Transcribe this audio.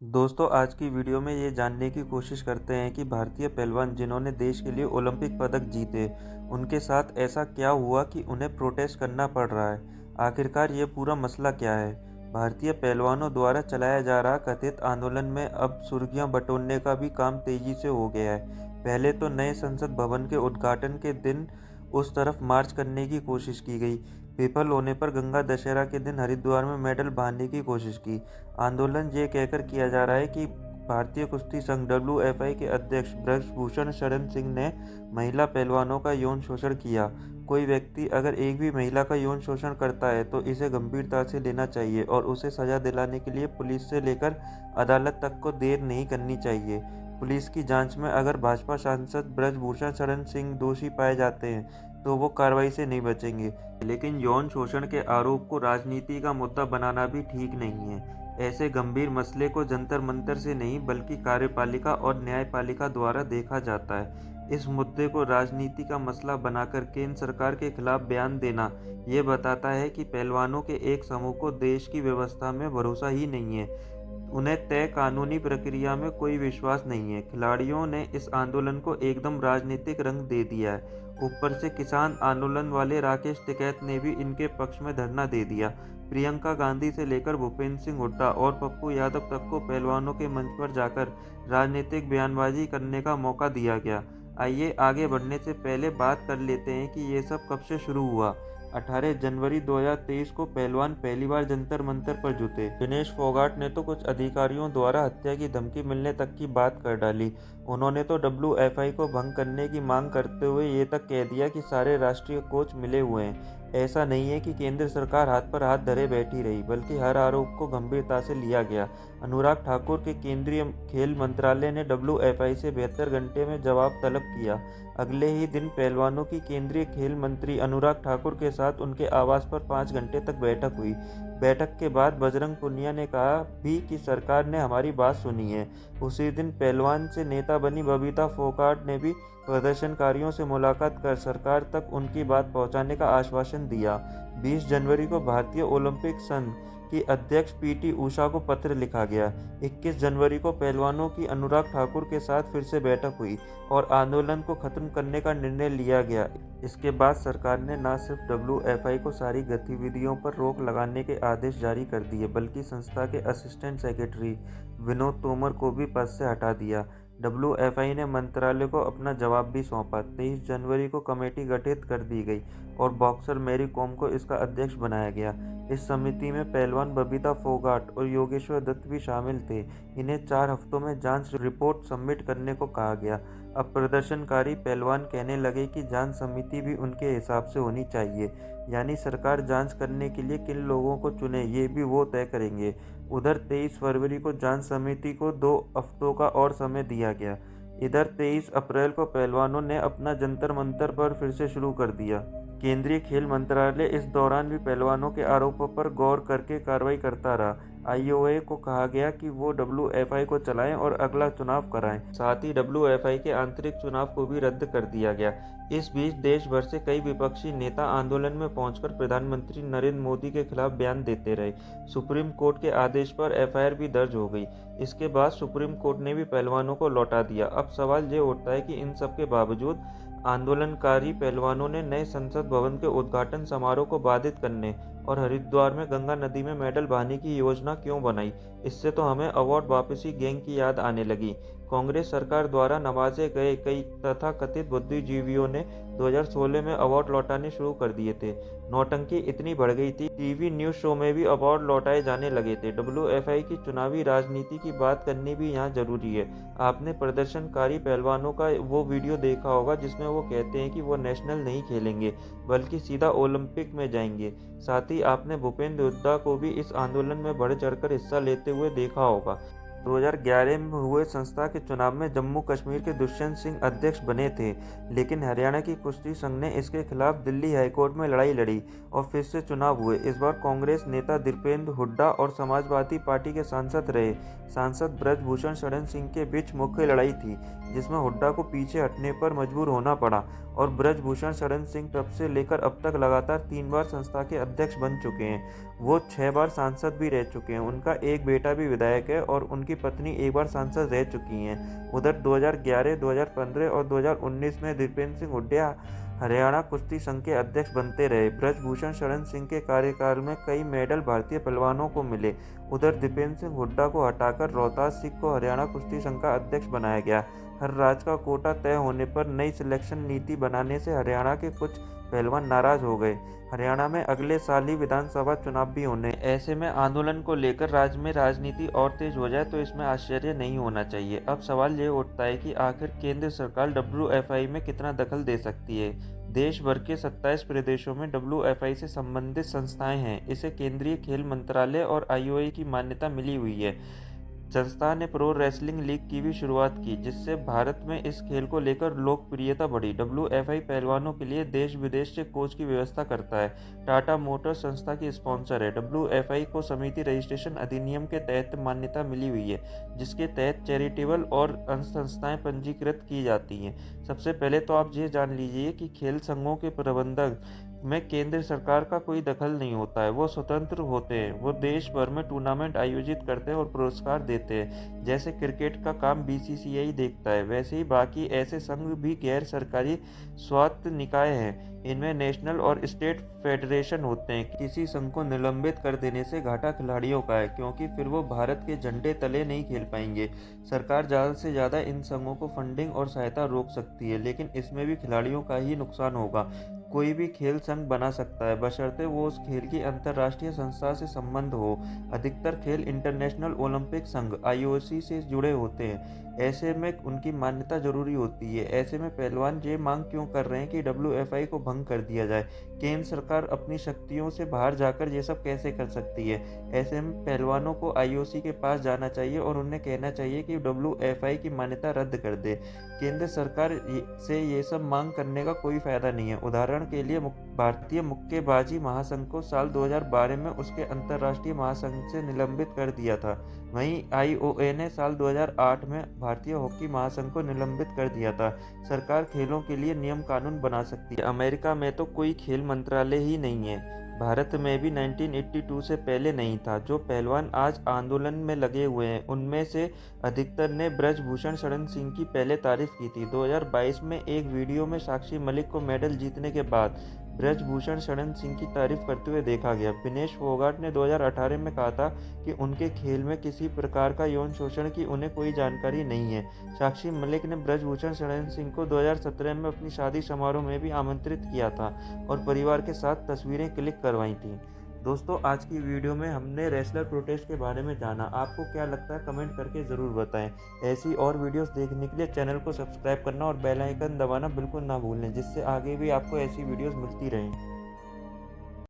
दोस्तों आज की वीडियो में ये जानने की कोशिश करते हैं कि भारतीय पहलवान जिन्होंने देश के लिए ओलंपिक पदक जीते, उनके साथ ऐसा क्या हुआ कि उन्हें प्रोटेस्ट करना पड़ रहा है। आखिरकार ये पूरा मसला क्या है। भारतीय पहलवानों द्वारा चलाया जा रहा कथित आंदोलन में अब सुर्खियां बटोरने का भी काम तेजी से हो गया है। पहले तो नए संसद भवन के उद्घाटन के दिन उस तरफ मार्च करने की कोशिश की गई। विफल होने पर गंगा दशहरा के दिन हरिद्वार में मेडल बांधने की कोशिश की। आंदोलन ये कहकर किया जा रहा है कि भारतीय कुश्ती संघ डब्ल्यूएफआई के अध्यक्ष ब्रजभूषण शरण सिंह ने महिला पहलवानों का यौन शोषण किया। कोई व्यक्ति अगर एक भी महिला का यौन शोषण करता है तो इसे गंभीरता से लेना चाहिए और उसे सजा दिलाने के लिए पुलिस से लेकर अदालत तक को देर नहीं करनी चाहिए। पुलिस की जांच में अगर भाजपा सांसद ब्रजभूषण शरण सिंह दोषी पाए जाते हैं तो वो कार्रवाई से नहीं बचेंगे। लेकिन यौन शोषण के आरोप को राजनीति का मुद्दा बनाना भी ठीक नहीं है। ऐसे गंभीर मसले को जंतर मंतर से नहीं बल्कि कार्यपालिका और न्यायपालिका द्वारा देखा जाता है। इस मुद्दे को राजनीति का मसला बनाकर केंद्र सरकार के खिलाफ बयान देना ये बताता है कि पहलवानों के एक समूह को देश की व्यवस्था में भरोसा ही नहीं है। उन्हें तय कानूनी प्रक्रिया में कोई विश्वास नहीं है। खिलाड़ियों ने इस आंदोलन को एकदम राजनीतिक रंग दे दिया है। ऊपर से किसान आंदोलन वाले राकेश टिकैत ने भी इनके पक्ष में धरना दे दिया। प्रियंका गांधी से लेकर भूपेंद्र सिंह हुड्डा और पप्पू यादव तक को पहलवानों के मंच पर जाकर राजनीतिक बयानबाजी करने का मौका दिया गया। आइए आगे बढ़ने से पहले बात कर लेते हैं कि ये सब कब से शुरू हुआ। 18 जनवरी 2023 को पहलवान पहली बार जंतर मंतर पर जुटे। दिनेश फोगाट ने तो कुछ अधिकारियों द्वारा हत्या की धमकी मिलने तक की बात कर डाली। उन्होंने तो डब्ल्यूएफआई को भंग करने की मांग करते हुए ये तक कह दिया कि सारे राष्ट्रीय कोच मिले हुए हैं। ऐसा नहीं है कि केंद्र सरकार हाथ पर हाथ धरे बैठी रही, बल्कि हर आरोप को गंभीरता से लिया गया। अनुराग ठाकुर के केंद्रीय खेल मंत्रालय ने डब्ल्यूएफआई से 72 घंटे में जवाब तलब किया। अगले ही दिन पहलवानों की केंद्रीय खेल मंत्री अनुराग ठाकुर के साथ उनके आवास पर 5 घंटे तक बैठक हुई। बैठक के बाद बजरंग पुनिया ने कहा भी कि सरकार ने हमारी बात सुनी है। उसी दिन पहलवान से नेता बनी बबीता फोगाट ने भी प्रदर्शनकारियों से मुलाकात कर सरकार तक उनकी बात पहुंचाने का आश्वासन दिया। 20 जनवरी को भारतीय ओलंपिक संघ की अध्यक्ष पीटी उषा को पत्र लिखा गया। 21 जनवरी को पहलवानों की अनुराग ठाकुर के साथ फिर से बैठक हुई और आंदोलन को खत्म करने का निर्णय लिया गया। इसके बाद सरकार ने न सिर्फ डब्ल्यूएफआई को सारी गतिविधियों पर रोक लगाने के आदेश जारी कर दिए, बल्कि संस्था के असिस्टेंट सेक्रेटरी विनोद तोमर को भी पद से हटा दिया। डब्ल्यूएफआई ने मंत्रालय को अपना जवाब भी सौंपा। 23 जनवरी को कमेटी गठित कर दी गई और बॉक्सर मैरी कॉम को इसका अध्यक्ष बनाया गया। इस समिति में पहलवान बबीता फोगाट और योगेश्वर दत्त भी शामिल थे। इन्हें 4 हफ्तों में जांच रिपोर्ट सबमिट करने को कहा गया। अब प्रदर्शनकारी पहलवान कहने लगे कि जांच समिति भी उनके हिसाब से होनी चाहिए, यानी सरकार जांच करने के लिए किन लोगों को चुने ये भी वो तय करेंगे। उधर 23 फरवरी को जांच समिति को 2 हफ्तों का और समय दिया गया। इधर 23 अप्रैल को पहलवानों ने अपना जंतर मंतर पर फिर से शुरू कर दिया। केंद्रीय खेल मंत्रालय इस दौरान भी पहलवानों के आरोपों पर गौर करके कार्रवाई करता रहा। आईओए को कहा गया कि वो डब्ल्यूएफआई को चलाएं और अगला चुनाव कराएं। साथ ही डब्ल्यूएफआई के आंतरिक चुनाव को भी रद्द कर दिया गया। इस बीच देश भर से कई विपक्षी नेता आंदोलन में पहुंचकर प्रधानमंत्री नरेंद्र मोदी के खिलाफ बयान देते रहे। सुप्रीम कोर्ट के आदेश पर एफआईआर भी दर्ज हो गई। इसके बाद सुप्रीम कोर्ट ने भी पहलवानों को लौटा दिया। अब सवाल ये उठता है कि इन सब के बावजूद आंदोलनकारी पहलवानों ने नए संसद भवन के उद्घाटन समारोह को बाधित करने और हरिद्वार में गंगा नदी में मेडल बहाने की योजना क्यों बनाई। इससे तो हमें अवार्ड वापसी गैंग की याद आने लगी। कांग्रेस सरकार द्वारा नवाजे गए कई तथा कथित बुद्धिजीवियों ने 2016 में अवार्ड लौटाने शुरू कर दिए थे। नौटंकी इतनी बढ़ गई थी, टीवी न्यूज शो में भी अवार्ड लौटाए जाने लगे थे। डब्ल्यूएफआई की चुनावी राजनीति की बात करनी भी यहाँ जरूरी है। आपने प्रदर्शनकारी पहलवानों का वो वीडियो देखा होगा जिसमें वो कहते हैं कि वो नेशनल नहीं खेलेंगे बल्कि सीधा ओलंपिक में जाएंगे। साथ ही आपने भूपेंद्र हुड्डा को भी इस आंदोलन में बढ़ चढ़कर हिस्सा लेते हुए देखा होगा। 2011 में हुए संस्था के चुनाव में जम्मू कश्मीर के दुष्यंत सिंह अध्यक्ष बने थे, लेकिन हरियाणा की कुश्ती संघ ने इसके खिलाफ दिल्ली हाईकोर्ट में लड़ाई लड़ी और फिर से चुनाव हुए। इस बार कांग्रेस नेता दीपेंद्र हुड्डा और समाजवादी पार्टी के सांसद रहे सांसद ब्रजभूषण शरण सिंह के बीच मुख्य लड़ाई थी, जिसमें हुड्डा को पीछे हटने पर मजबूर होना पड़ा और ब्रजभूषण शरण सिंह तब से लेकर अब तक लगातार 3 बार संस्था के अध्यक्ष बन चुके हैं। वो 6 बार सांसद भी रह चुके हैं। उनका एक बेटा भी विधायक है और उनकी पत्नी एक बार सांसद रह चुकी हैं। उधर 2011, 2015 और 2019 में दीपेंद्र सिंह हुड्डा हरियाणा कुश्ती संघ के अध्यक्ष बनते रहे। ब्रजभूषण शरण सिंह के कार्यकाल में कई मेडल भारतीय पहलवानों को मिले। उधर दीपेंद्र सिंह हुड्डा को हटाकर रोहताज सिंह को हरियाणा कुश्ती संघ का अध्यक्ष बनाया गया। हर राज्य का कोटा तय होने पर नई सिलेक्शन नीति बनाने से हरियाणा के कुछ पहलवान नाराज हो गए। हरियाणा में अगले साल ही विधानसभा चुनाव भी होने, ऐसे में आंदोलन को लेकर राज्य में राजनीति और तेज हो जाए तो इसमें आश्चर्य नहीं होना चाहिए। अब सवाल ये उठता है कि आखिर केंद्र सरकार WFI में कितना दखल दे सकती है। देश भर के 27 प्रदेशों में WFI से संबंधित संस्थाएं हैं। इसे केंद्रीय खेल मंत्रालय और IOA की मान्यता मिली हुई है। संस्था ने प्रो रेसलिंग लीग की भी शुरुआत की, जिससे भारत में इस खेल को लेकर लोकप्रियता बढ़ी। WFI पहलवानों के लिए देश विदेश से कोच की व्यवस्था करता है। टाटा मोटर्स संस्था की स्पॉन्सर है। WFI को समिति रजिस्ट्रेशन अधिनियम के तहत मान्यता मिली हुई है, जिसके तहत चैरिटेबल और अन्य संस्थाएं पंजीकृत की जाती हैं। सबसे पहले तो आप ये जान लीजिए कि खेल संघों के प्रबंधक में केंद्र सरकार का कोई दखल नहीं होता है। वो स्वतंत्र होते हैं। वो देश भर में टूर्नामेंट आयोजित करते हैं और पुरस्कार देते हैं। जैसे क्रिकेट का काम BCCI देखता है, वैसे ही बाकी ऐसे संघ भी गैर सरकारी स्वायत्त निकाय हैं। इनमें नेशनल और स्टेट फेडरेशन होते हैं। किसी संघ को निलंबित कर देने से घाटा खिलाड़ियों का है, क्योंकि फिर वो भारत के झंडे तले नहीं खेल पाएंगे। सरकार ज़्यादा से ज़्यादा इन संघों को फंडिंग और सहायता रोक सकती है, लेकिन इसमें भी खिलाड़ियों का ही नुकसान होगा। कोई भी खेल संघ बना सकता है, बशर्ते वो उस खेल की अंतर्राष्ट्रीय संस्था से संबंध हो। अधिकतर खेल इंटरनेशनल ओलंपिक संघ IOC से जुड़े होते हैं। ऐसे में उनकी मान्यता जरूरी होती है। ऐसे में पहलवान ये मांग क्यों कर रहे हैं कि WFI को भंग कर दिया जाए? केंद्र सरकार अपनी शक्तियों से बाहर जाकर ये सब कैसे कर सकती है? ऐसे में पहलवानों को IOC के पास जाना चाहिए और उन्हें कहना चाहिए कि WFI की मान्यता रद्द कर दे। केंद्र सरकार से ये सब मांग करने का कोई फायदा नहीं है। उदाहरण के लिए भारतीय मुक्केबाजी महासंघ को साल 2012 में उसके अंतर्राष्ट्रीय महासंघ से निलंबित कर दिया था। वहीं IOA ने साल 2008 में भारतीय हॉकी महासंघ को निलंबित कर दिया था। सरकार खेलों के लिए नियम कानून बना सकती है। अमेरिका में तो कोई खेल मंत्रालय ही नहीं है। भारत में भी 1982 से पहले नहीं था। जो पहलवान आज आंदोलन में लगे हुए हैं, उनमें से अधिकतर ने ब्रजभूषण शरण सिंह की पहले तारीफ की थी। 2022 में एक वीडियो में साक्षी मलिक को मेडल जीतने के बाद ब्रजभूषण शरण सिंह की तारीफ करते हुए देखा गया। विनेश फोगाट ने 2018 में कहा था कि उनके खेल में किसी प्रकार का यौन शोषण की उन्हें कोई जानकारी नहीं है। साक्षी मलिक ने ब्रजभूषण शरण सिंह को 2017 में अपनी शादी समारोह में भी आमंत्रित किया था और परिवार के साथ तस्वीरें क्लिक करवाई थी। दोस्तों, आज की वीडियो में हमने रेसलर प्रोटेस्ट के बारे में जाना। आपको क्या लगता है कमेंट करके ज़रूर बताएं। ऐसी और वीडियोस देखने के लिए चैनल को सब्सक्राइब करना और बेल आइकन दबाना बिल्कुल ना भूलें, जिससे आगे भी आपको ऐसी वीडियोस मिलती रहें।